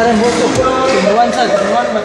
rin boto. Sinuan sa, sinuan ba?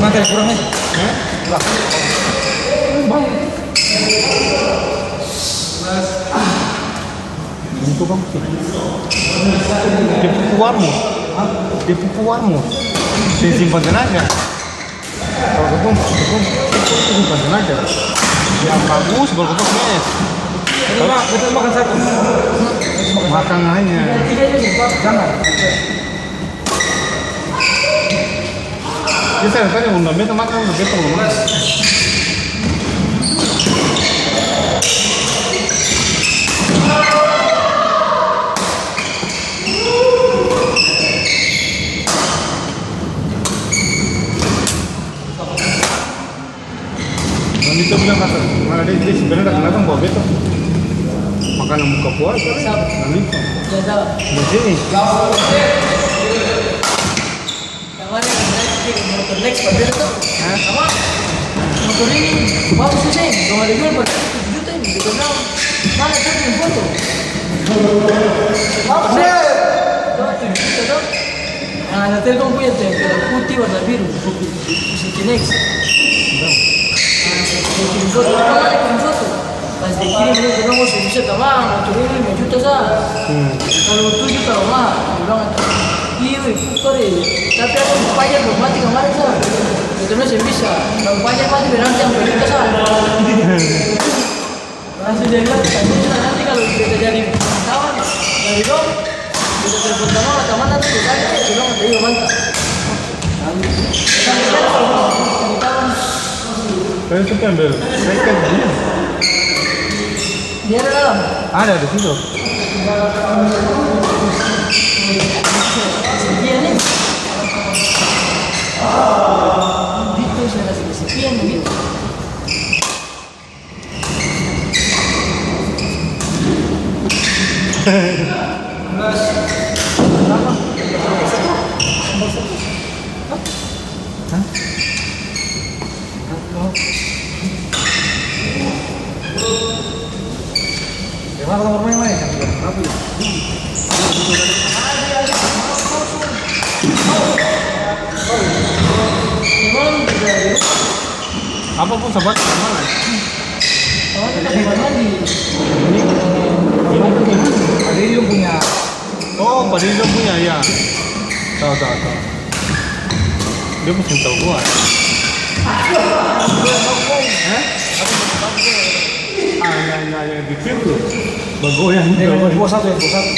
Makan kurangnya. Lah. Bang. itu bang. Dia pupuarmu. Dia pupuarmu. Simpan tenaga. Kalau ketemu simpan tenaga. Yang bagus baru ketemu es. Betul makan satu. Makan hanya. Jangan. Ya saya tanya undang beta makan undang beta belum makan. Itu bilang kata, mana dia sebenarnya kenapa bawa beta makanan buka puasa kan? Nanti begini. Motor next pada itu, sama motor ini bagus sih, kalau ada jual pada 7 juta ini, kita tahu mana tuh yang foto. Bagus sih, coba 7 juta tuh. Nah, nanti kamu punya tuh yang putih warna biru, City Next. Kirim foto, mana kirim foto? Pas dikirim ini kita mau bisa tamang, motor ini 5 juta sah. Kalau 7 juta mah, bilang iya, sorry. Tapi aku pajak belum mati kemarin sah. Betulnya saya bisa. Kalau pajak mati berarti yang 5 juta sah. Langsung dia bilang, nanti kalau kita jadi kawan dari dong, kita telepon sama teman nanti kita bilang ada iya mantap. Saya itu kan ambil second dia. Dia ada dalam. Ada di situ. Sekian nih. Gitu saya kasih sekian gitu. Gimana kalau bermain main kan? Berapa ya? Apapun sahabat mana? Ini punya. Oh, Padillo punya ya. Tahu. Dia mesti tahu gua. Ya di film tuh. Bagoyang. Bawa satu. Taruh.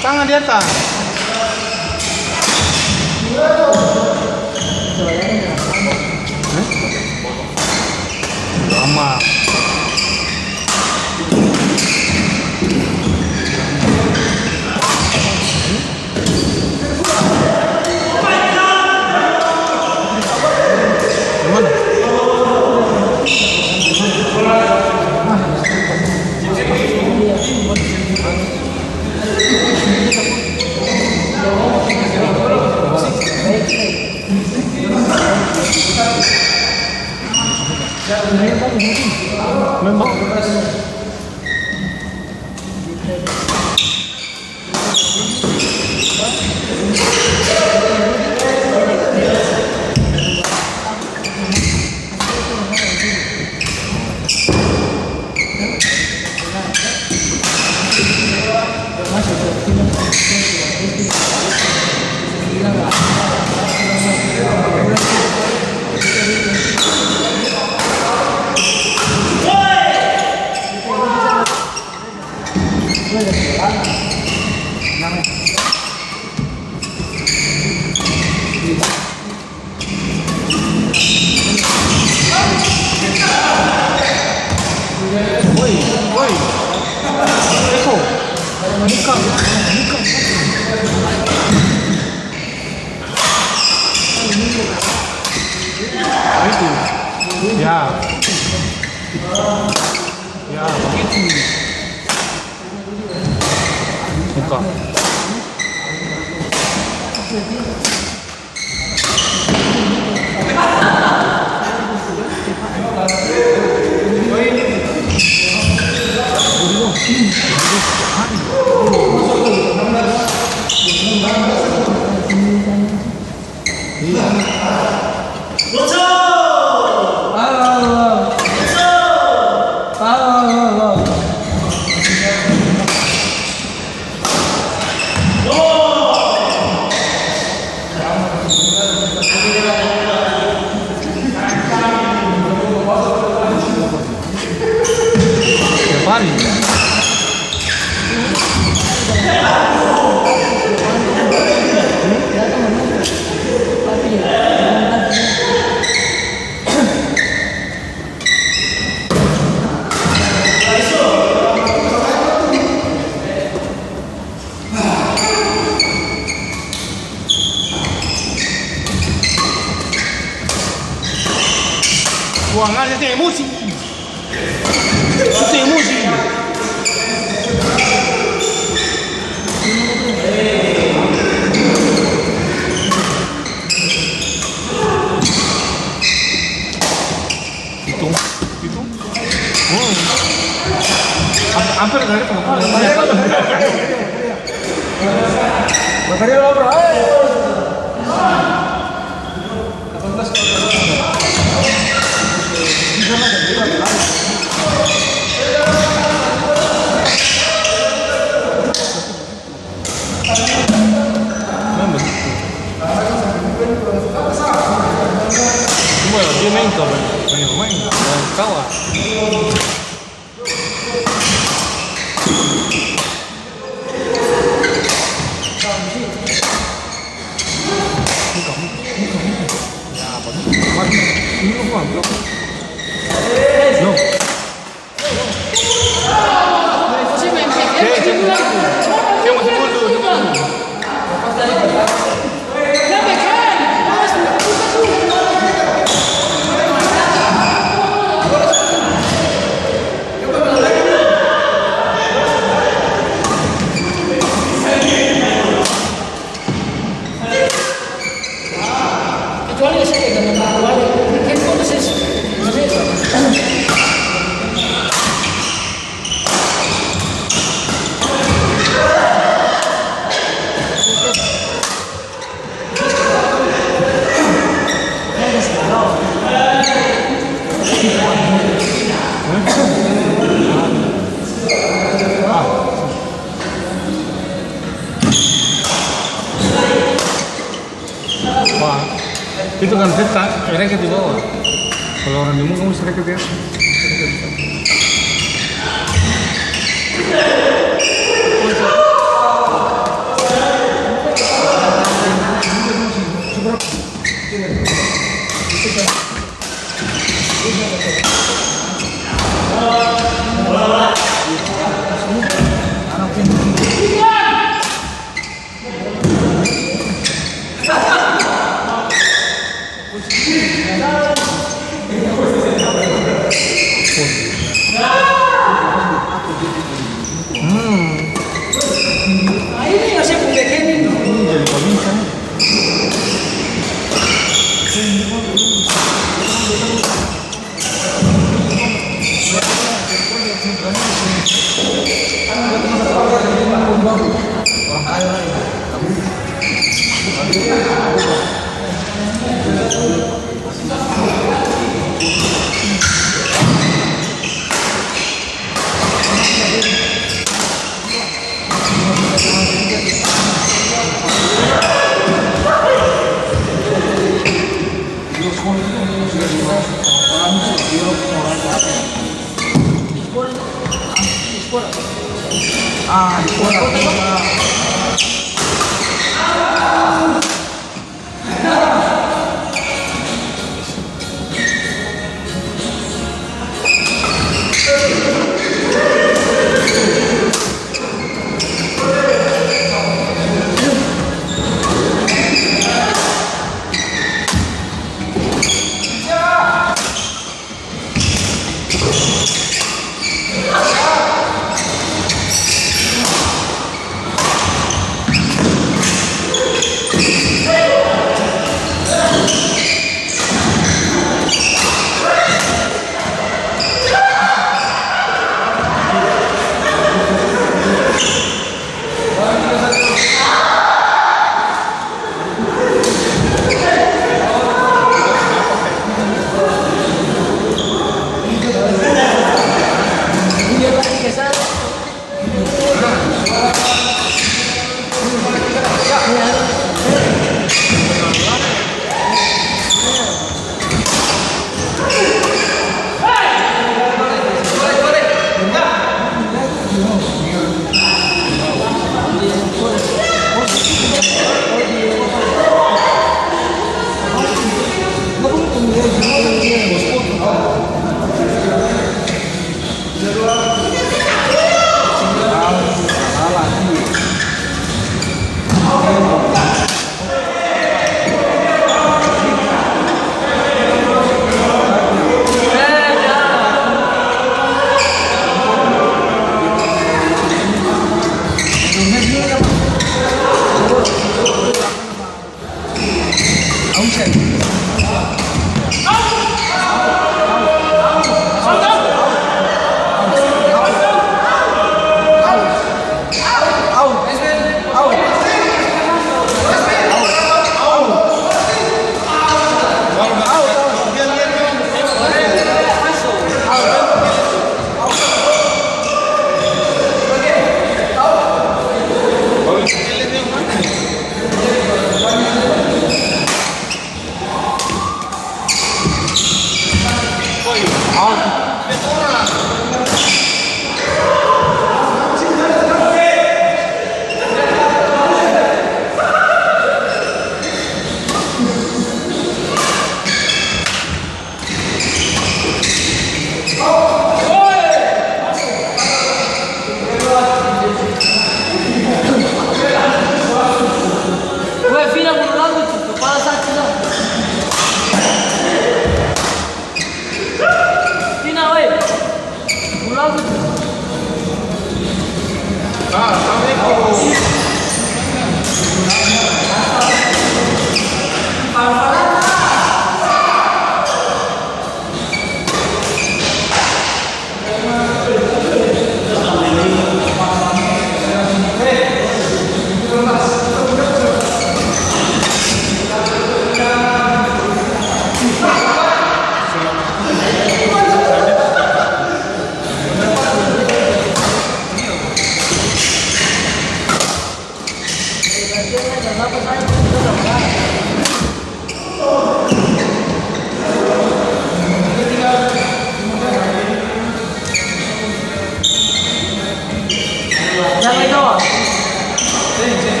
Tangan di atas. Lama. Memang ya begitu. Buka. Wah, nggak ada emosi. Itu emosi. Hitung. Oh. Hampir dari teman. Makanya lo bro. Dia main kau main kawan. Ya apa nih? Ini apa? No. Kecuali saya dengan kecuali kan kau sih Wah, itu kan kita reket di bawah. Kalau orang di muka mesti reket ya. ini yang saya punya ini. Jadi pabinsan.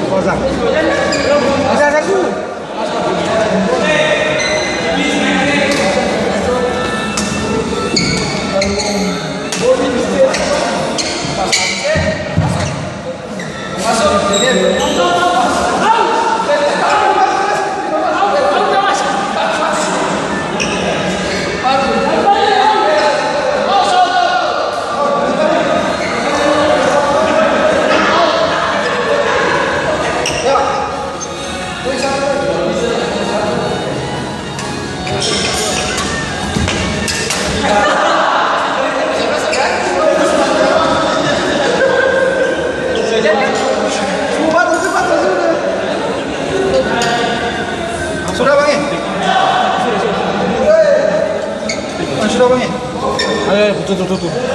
Wazak. Ada aku. Ya. sudah bang ya? Ayo, tutup.